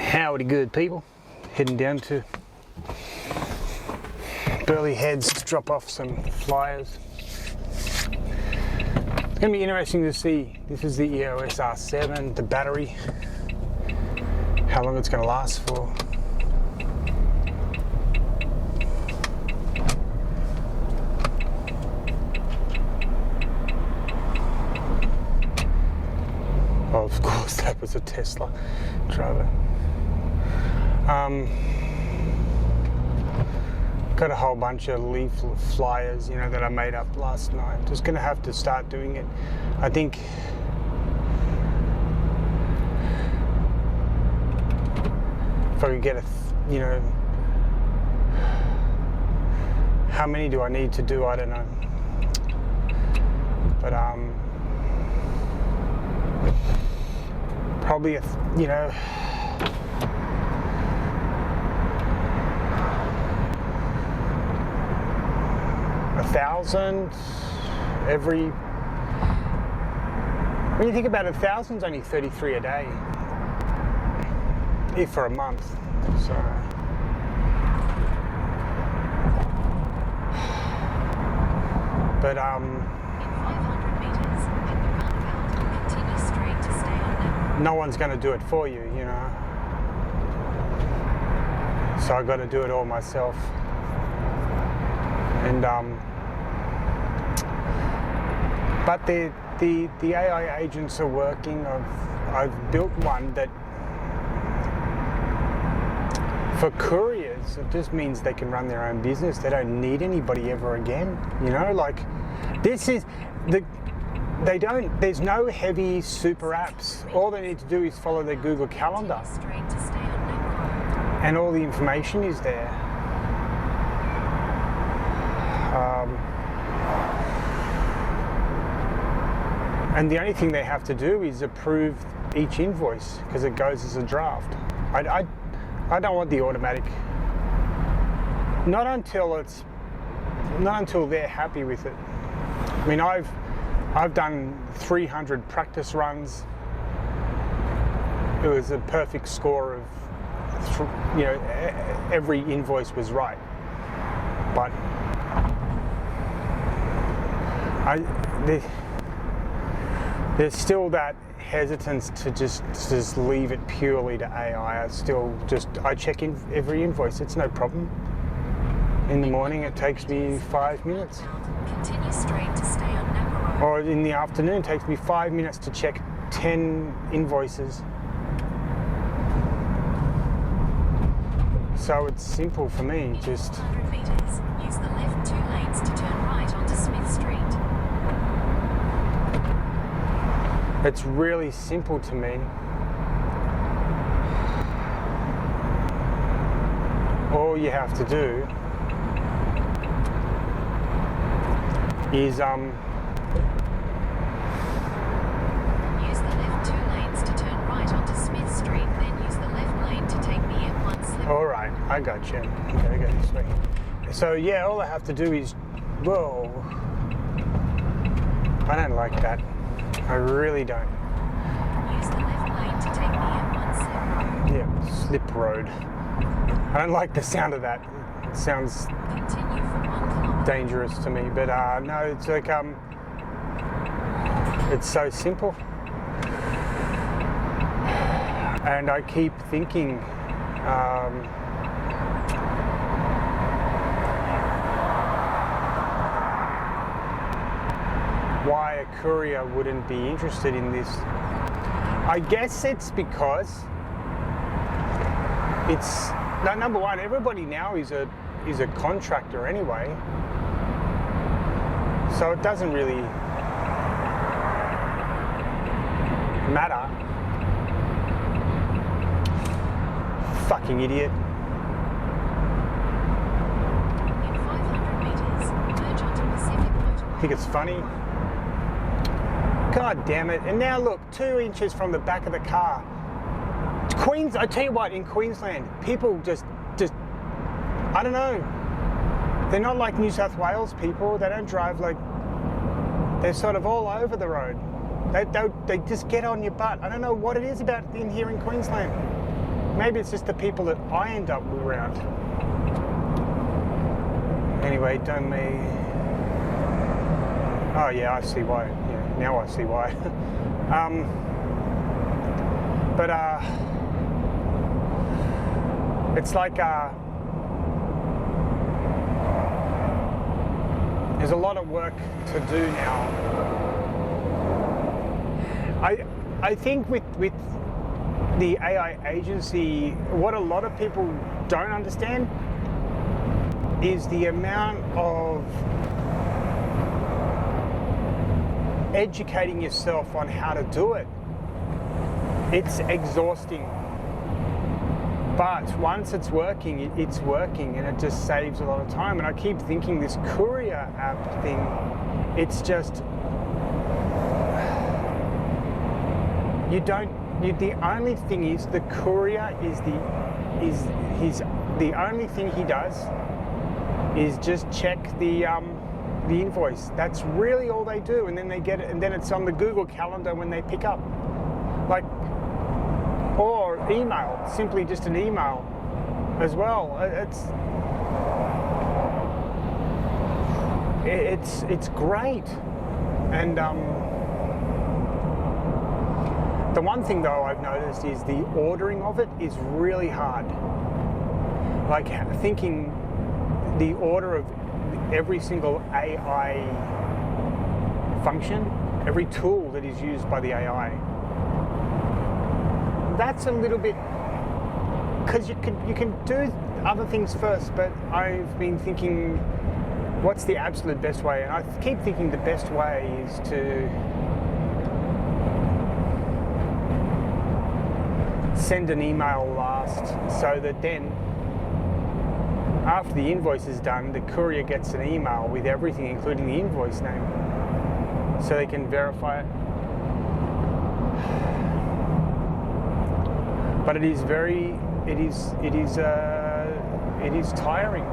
Howdy good people, heading down to Burleigh Heads to drop off some flyers. It's going to be interesting to see. This is the EOS R7, the battery, how long it's going to last for. Oh, of course that was a Tesla driver. Got a whole bunch of leaflet flyers, that I made up last night. Just gonna have to start doing it. I think if I could get how many do I need to do? I don't know. But probably 1,000 every. When you think about it, 1,000's only 33 a day, if for a month. So, but In 500 meters, hit the roundabout. Continue straight to stay on Network. no one's going to do it for you, So I got to do it all myself. And but the AI agents are working. I've built one that for couriers, it just means they can run their own business. They don't need anybody ever again. This is there's no heavy super apps. All they need to do is follow their Google Calendar, Straight to stay on Network. and all the information is there. And the only thing they have to do is approve each invoice because it goes as a draft. I don't want the automatic. Not until they're happy with it. I mean, I've done 300 practice runs. It was a perfect score of, every invoice was right. But there's still that hesitance to just leave it purely to AI. I check in every invoice. It's no problem. In the morning, it takes me 5 minutes. Continue straight to stay on Network. Or in the afternoon, it takes me 5 minutes to check 10 invoices. So it's simple for me. Just 100 meters, use the left 2 lanes to turn right onto Smith Street. it's really simple to me. All you have to do is Use the left 2 lanes to turn right onto Smith Street, then use the left lane to take the M1 slip. all right, I got you. Okay, go this way. So yeah, all I have to do is, whoa, I don't like that. I really don't. Use the left lane to take the M1 slip. Yeah, slip road. I don't like the sound of that. It sounds Continue for 1 kilometer. dangerous to me, but no, it's like it's so simple, and I keep thinking why a courier wouldn't be interested in this. I guess it's because it's number one, everybody now is a contractor anyway, so it doesn't really matter. Fucking idiot. In 500 meters, merge onto Pacific Motorway. Think it's funny? God damn it. And now look, 2 inches from the back of the car. I tell you what, in Queensland, people just, I don't know. They're not like New South Wales people. They don't drive like, they're sort of all over the road. They just get on your butt. I don't know what it is about in here in Queensland. maybe it's just the people that I end up around. Anyway, don't me. Oh yeah, I see why. Yeah, now I see why. But it's like there's a lot of work to do now. I think with the AI agency, what a lot of people don't understand is the amount of educating yourself on how to do it. It's exhausting. But once it's working, it's working, and it just saves a lot of time. And I keep thinking this courier app thing, it's just, the only thing is the courier the only thing he does is just check the invoice. That's really all they do, and then they get it, and then it's on the Google Calendar when they pick up. Like, or email, simply just an email as well. It's great. And the one thing though I've noticed is the ordering of it is really hard. Like thinking the order of every single AI function, every tool that is used by the AI. That's a little bit, because you can do other things first, but I've been thinking, what's the absolute best way? And I keep thinking the best way is to send an email last, so that then after the invoice is done, the courier gets an email with everything, including the invoice name, so they can verify it. But it is tiring,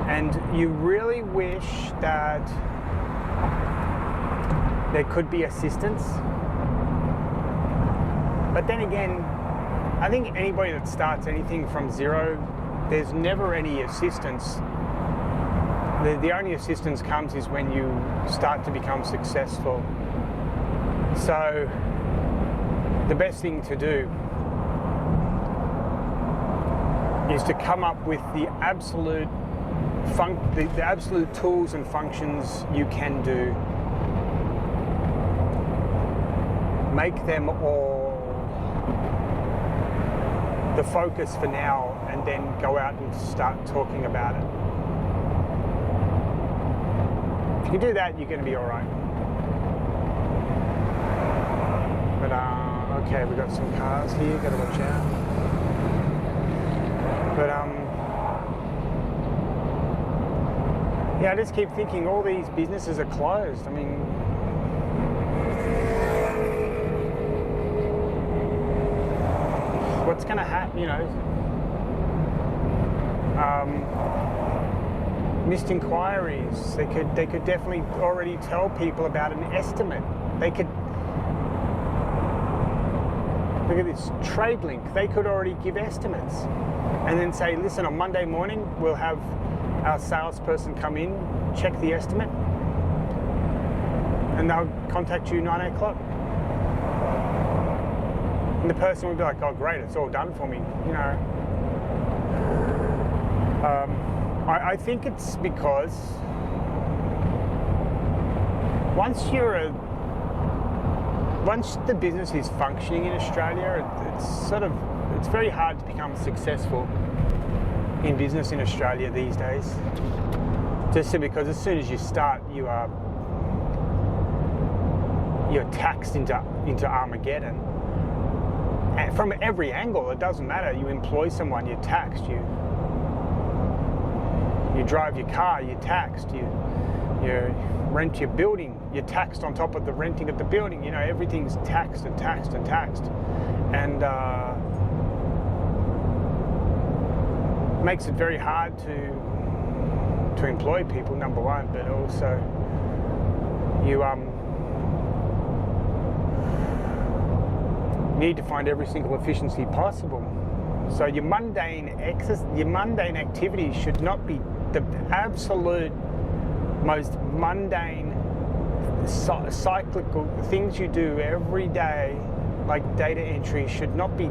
and you really wish that there could be assistance. But then again, I think anybody that starts anything from zero, there's never any assistance. The only assistance comes is when you start to become successful. So the best thing to do is to come up with the absolute tools and functions you can do. Make them all the focus for now, and then go out and start talking about it. If you do that, you're going to be all right. But okay, we've got some cars here, got to watch out. But yeah, I just keep thinking all these businesses are closed. I mean, what's going to happen, you know? Missed inquiries. They could definitely already tell people about an estimate. They could look at this TradeLink. They could already give estimates, and then say, listen, on Monday morning we'll have our salesperson come in, check the estimate, and they'll contact you 9 o'clock. And the person would be like, oh great, it's all done for me, you know. I think it's because once the business is functioning in Australia, it's very hard to become successful in business in Australia these days. Just because as soon as you start, you're taxed into Armageddon. And from every angle, it doesn't matter. You employ someone, you're taxed. You drive your car, you're taxed. You rent your building, you're taxed on top of the renting of the building. You know, everything's taxed and taxed and taxed. And makes it very hard to employ people, number one, but also need to find every single efficiency possible. So your mundane activities should not be the absolute most mundane cyclical things you do every day, like data entry, should not be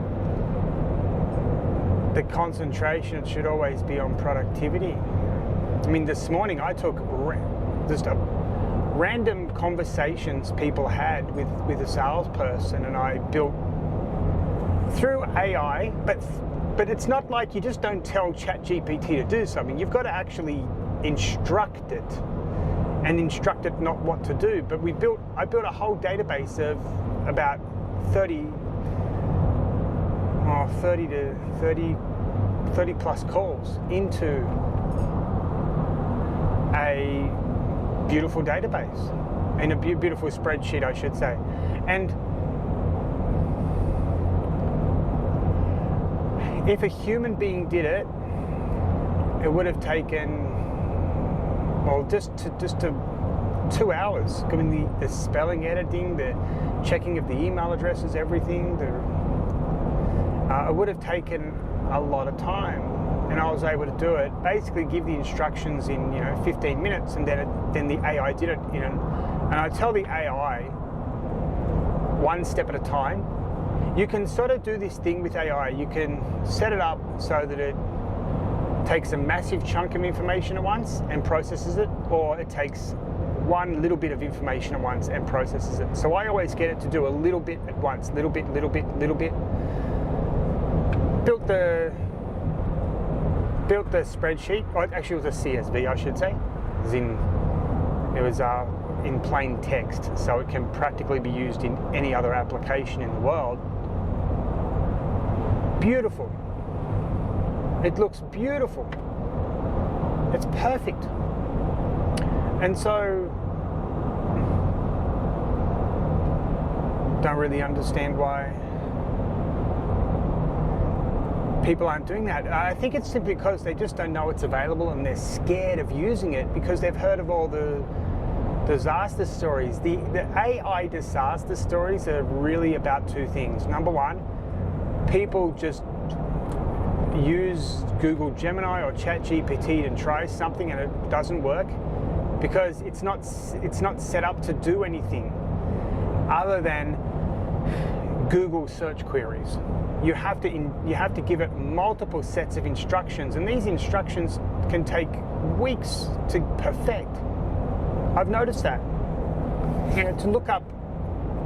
the concentration. It should always be on productivity. I mean, this morning I took just a random conversations people had with a salesperson, and I built through AI, but it's not like you just don't tell ChatGPT to do something. You've got to actually instruct it, and instruct it not what to do. But I built a whole database of about 30 plus calls into a beautiful database, in a beautiful spreadsheet, I should say. And if a human being did it, it would have taken, well, just 2 hours. I mean, the spelling editing, the checking of the email addresses, everything. It would have taken a lot of time, and I was able to do it. Basically, give the instructions in 15 minutes, and then the AI did it. And I tell the AI one step at a time. You can sort of do this thing with AI. You can set it up so that it takes a massive chunk of information at once and processes it, or it takes one little bit of information at once and processes it. So I always get it to do a little bit at once, little bit. Built the spreadsheet. Or actually, it was a CSV, I should say. It was in plain text, so it can practically be used in any other application in the world. Beautiful. It looks beautiful. It's perfect. And so, don't really understand why people aren't doing that. I think it's simply because they just don't know it's available, and they're scared of using it because they've heard of all the disaster stories. The AI disaster stories are really about two things. Number one, people just use Google Gemini or ChatGPT and try something and it doesn't work because it's not set up to do anything other than Google search queries. You have to give it multiple sets of instructions, and these instructions can take weeks to perfect. I've noticed that. To look up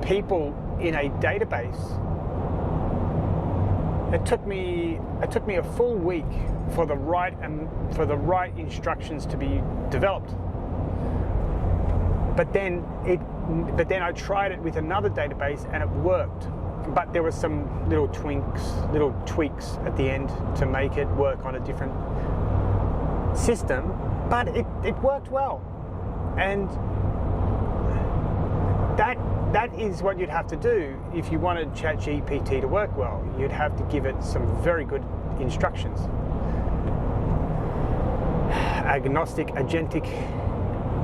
people in a database, it took me a full week for the right instructions to be developed. But then I tried it with another database and it worked. But there were some little tweaks at the end to make it work on a different system. But it worked well. And that is what you'd have to do if you wanted ChatGPT to work well. You'd have to give it some very good instructions. Agnostic, agentic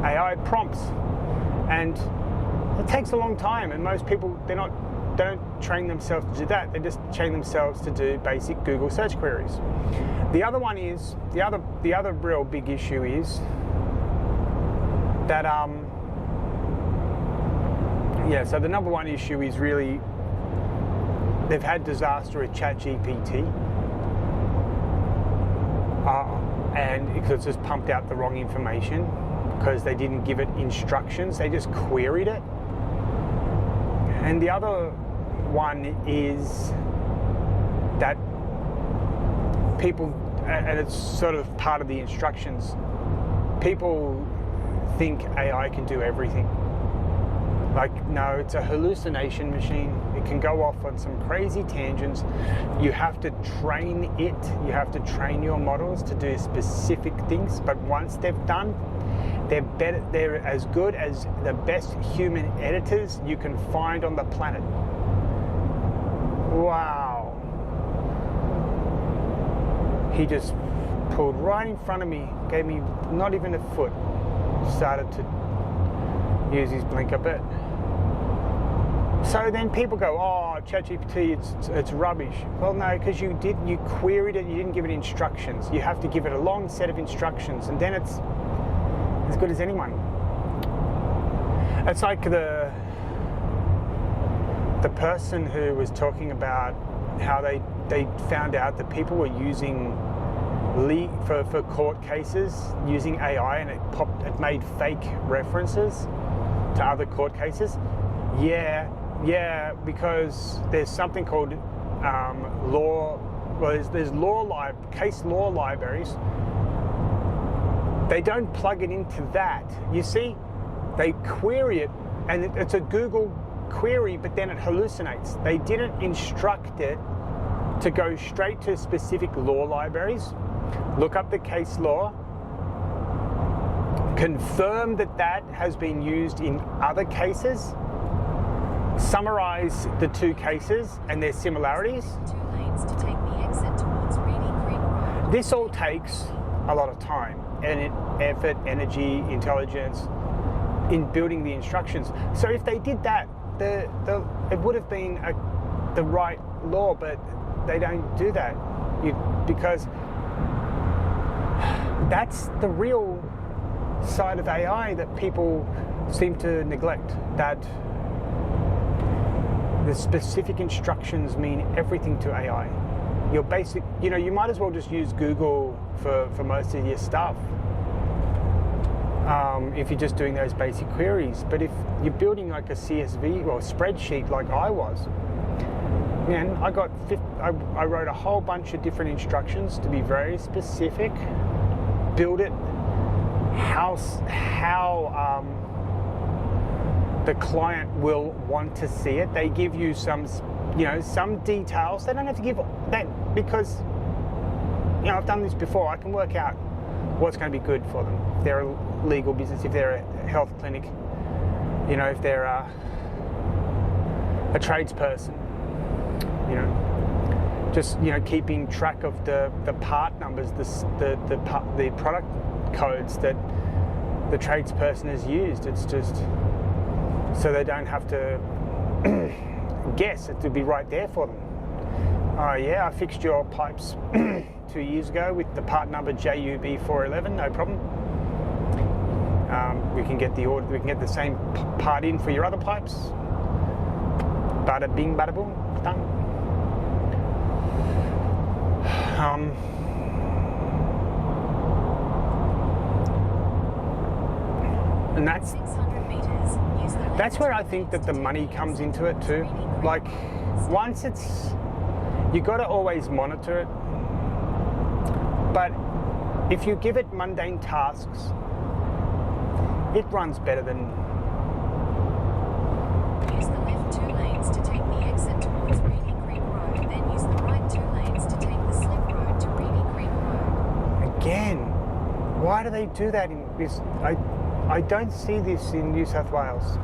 AI prompts. And it takes a long time, and most people, they don't train themselves to do that. They just train themselves to do basic Google search queries. The other one is, the other real big issue is that so the number one issue is really they've had disaster with ChatGPT, and because it's just pumped out the wrong information because they didn't give it instructions, they just queried it. And the other one is that people, and it's sort of part of the instructions, people think AI can do everything. Like, no, it's a hallucination machine. It can go off on some crazy tangents. You have to train it. You have to train your models to do specific things. But once they've done, they're better. They're as good as the best human editors you can find on the planet. Wow. He just pulled right in front of me, gave me not even a foot, started to use his blinker, but So then people go, oh, ChatGPT, it's rubbish. Well, no, because you queried it, you didn't give it instructions. You have to give it a long set of instructions, and then it's as good as anyone. It's like the person who was talking about how they found out that people were using for court cases using AI, and it made fake references to other court cases. Yeah, because there's something called there's case law libraries. They don't plug it into that. You see, they query it, and it's a Google query, but then it hallucinates. They didn't instruct it to go straight to specific law libraries, look up the case law, confirm that has been used in other cases, summarize the two cases and their similarities. 2 lanes to take the exit towards Reedy Creek Road. This all takes a lot of time and effort, energy, intelligence in building the instructions. So if they did that, it would have been the right law, but they don't do that because that's the real side of AI that people seem to neglect, that the specific instructions mean everything to AI. Your basic, you might as well just use Google for most of your stuff if you're just doing those basic queries. But if you're building like a CSV or spreadsheet like I was, man, I wrote a whole bunch of different instructions to be very specific, build it how the client will want to see it. They give you some details. They don't have to give that because, I've done this before. I can work out what's going to be good for them. If they're a legal business, if they're a health clinic, if they're a tradesperson, just keeping track of the part numbers, the product codes that the tradesperson has used. It's just so they don't have to guess. It would be right there for them. Oh yeah, I fixed your pipes 2 years ago with the part number JUB411, no problem. We can get the order. We can get the same part in for your other pipes. Bada bing, bada boom, done. And that's 600 meters. Use the left That's where I 2 think lanes that the to money take comes exit into it towards too. Reedy Creek Like, Road. once you got to always monitor it. But if you give it mundane tasks, it runs better than. Use the left 2 lanes to take the exit towards Reedy Creek Road. Then use the right 2 lanes to take the slip road to Reedy Creek Road. Again, why do they do that in this? I don't see this in New South Wales.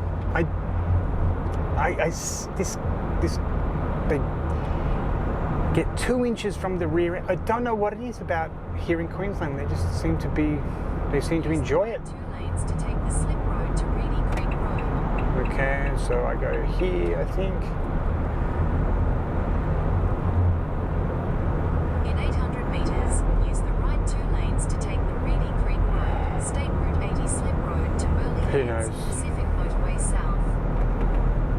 They get 2 inches from the rear end. I don't know what it is about here in Queensland. They just seem to enjoy it. 2 lanes to take the slip road to Reedy Creek Road. Okay, so I go here, I think. In 800 meters, use the right 2 lanes to take the Reedy Creek Road, State Route 80 slip road to Burleigh Who Hills, knows? Pacific Motorway South.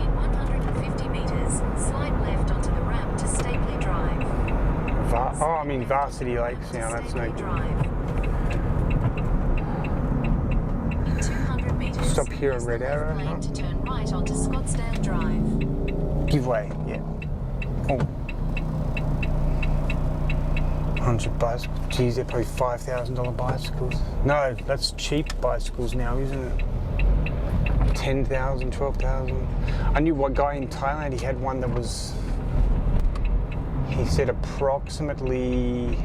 In 150 meters, slide left onto the ramp to Stapley Drive. Varsity Lakes now, that's no Stapley good. Drive. In 200 meters, Stop here use on the Red left Arrow, lane huh? to turn right onto Scottsdale Drive. Give way, yeah. Oh. 100 bicycles. Geez, they're probably $5,000 bicycles. No, that's cheap bicycles now, isn't it? 10,000, 12,000. I knew one guy in Thailand, he had one that was, he said approximately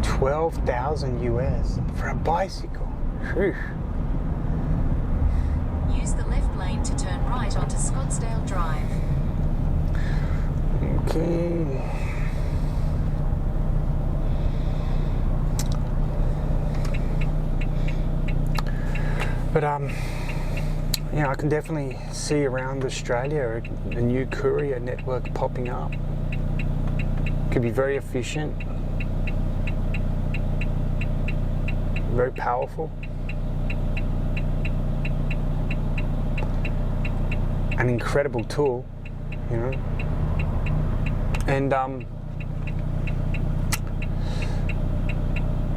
12,000 US for a bicycle. Whew. Use the left lane to turn right onto Scottsdale Drive. Okay. But Yeah, I can definitely see around Australia a new courier network popping up. Could be very efficient, very powerful, an incredible tool, you know. And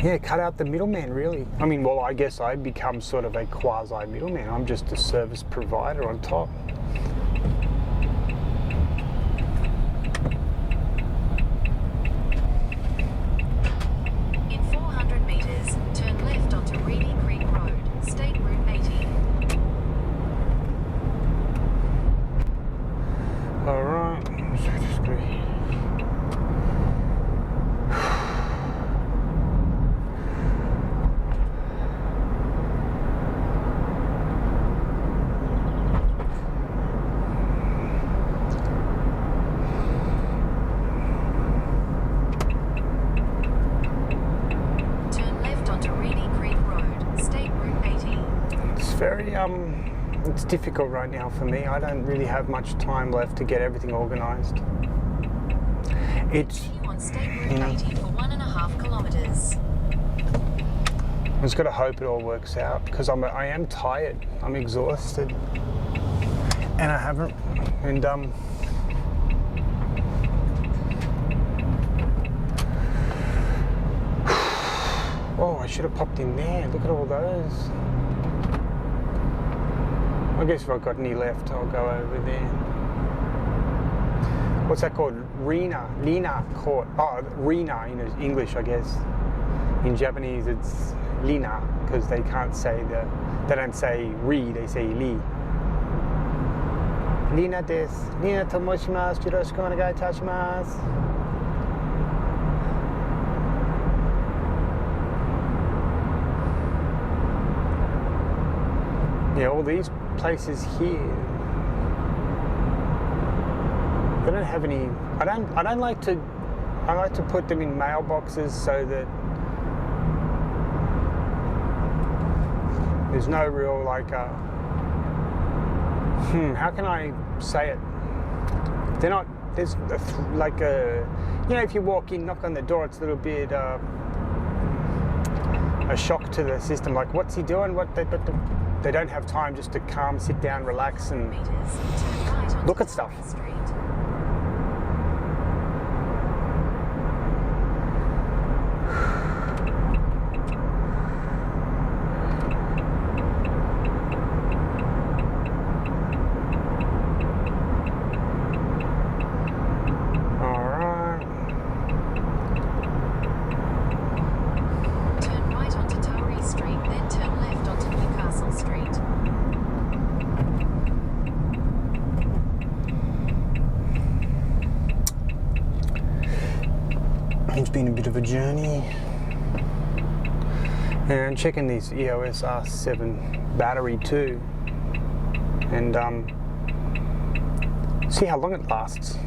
yeah, cut out the middleman, really. I mean, well, I guess I become sort of a quasi middleman. I'm just a service provider on top. In 400 meters, turn left onto Reedy Creek Road, State Route 80. All right. So just go here. Turn left onto Reedy Creek Road, State Route 80. It's very it's difficult right now for me. I don't really have much time left to get everything organised. It's Continue on State Route 80 for 1.5 kilometers. I just got to hope it all works out because I am tired. I'm exhausted, and I haven't. And oh, I should have popped in there. Look at all those. I guess if I've got any left, I'll go over there. What's that called? Lina Court. Oh, Rena in English, I guess. In Japanese, it's Lina because they can't say they don't say Ri, they say Li. Lina desu. Lina to moshimasu. Yoroshiku onegai itashimasu. Yeah, all these places here. They don't have any. I don't like to. I like to put them in mailboxes so that there's no real like. How can I say it? They're not. There's like a. You know, if you walk in, knock on the door, it's a little bit a shock to the system. Like, what's he doing? They don't have time just to calm, sit down, relax, and Meters, turn right onto look at stuff. Torrey Street. Turn right onto Torrey Street, then turn left onto Newcastle Street. It's been a bit of a journey. And checking this EOS R7 battery too. And see how long it lasts.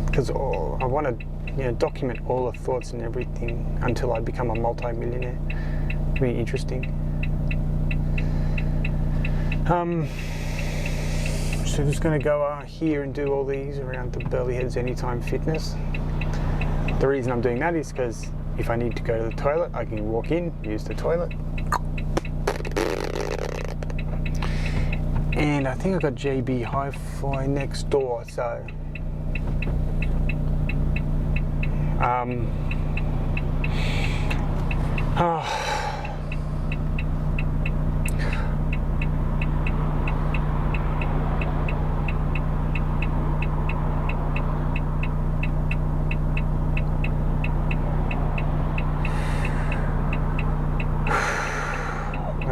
Because I want to document all the thoughts and everything until I become a multi-millionaire. It'll be interesting. So just going to go here and do all these around the Burleigh Heads Anytime Fitness. The reason I'm doing that is because if I need to go to the toilet, I can walk in, use the toilet. And I think I've got JB Hi-Fi next door, so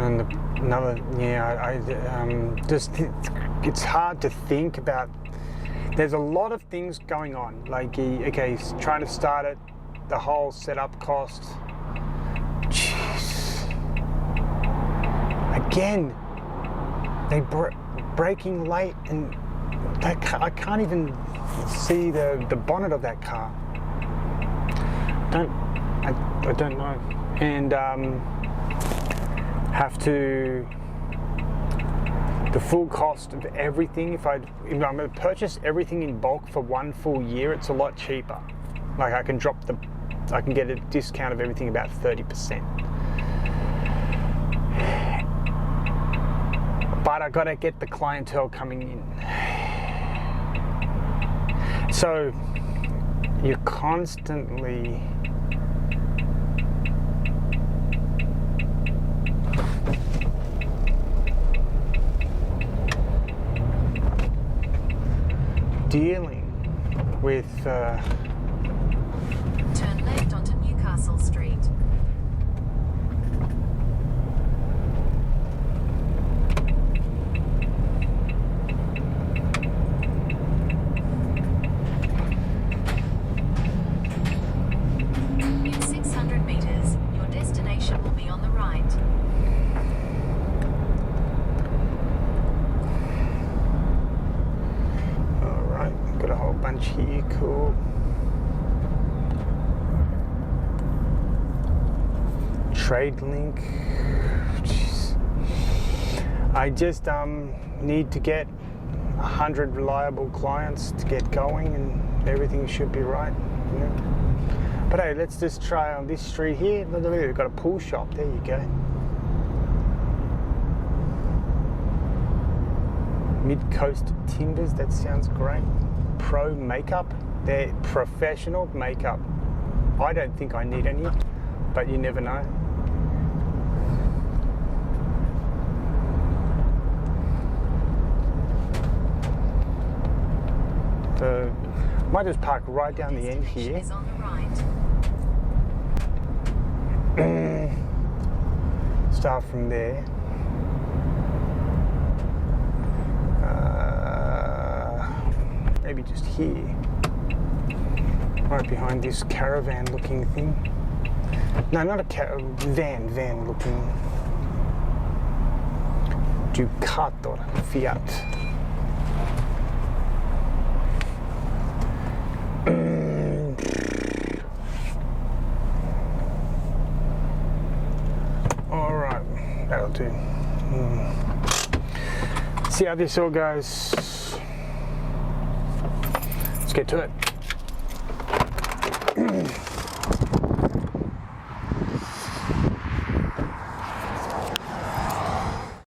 and another, it's hard to think about. There's a lot of things going on. Like, okay, he's trying to start it, the whole setup cost. Jeez. Again, they braking late, and I can't even see the bonnet of that car. I don't know. And have to, the full cost of everything, if I'm going to purchase everything in bulk for 1 full year, it's a lot cheaper. Like I can get a discount of everything about 30%. But I got to get the clientele coming in. So you're constantly dealing with Turn left onto Newcastle Street. In 600 meters, your destination will be on the right. Alright, got a whole bunch here, cool. Trade link. Jeez. I just need to get 100 reliable clients to get going and everything should be right. You know? But hey, let's just try on this street here. Look at it, we've got a pool shop. There you go. Mid-Coast Timbers, that sounds great. Pro Makeup, they're professional makeup. I don't think I need any, but you never know. So, might just park right down the end here. Is on the right. Start from there. Maybe just here. Right behind this caravan looking thing. No, not a van looking. Ducato, Fiat. Alright, that'll do. See how this all goes. Let's get to it.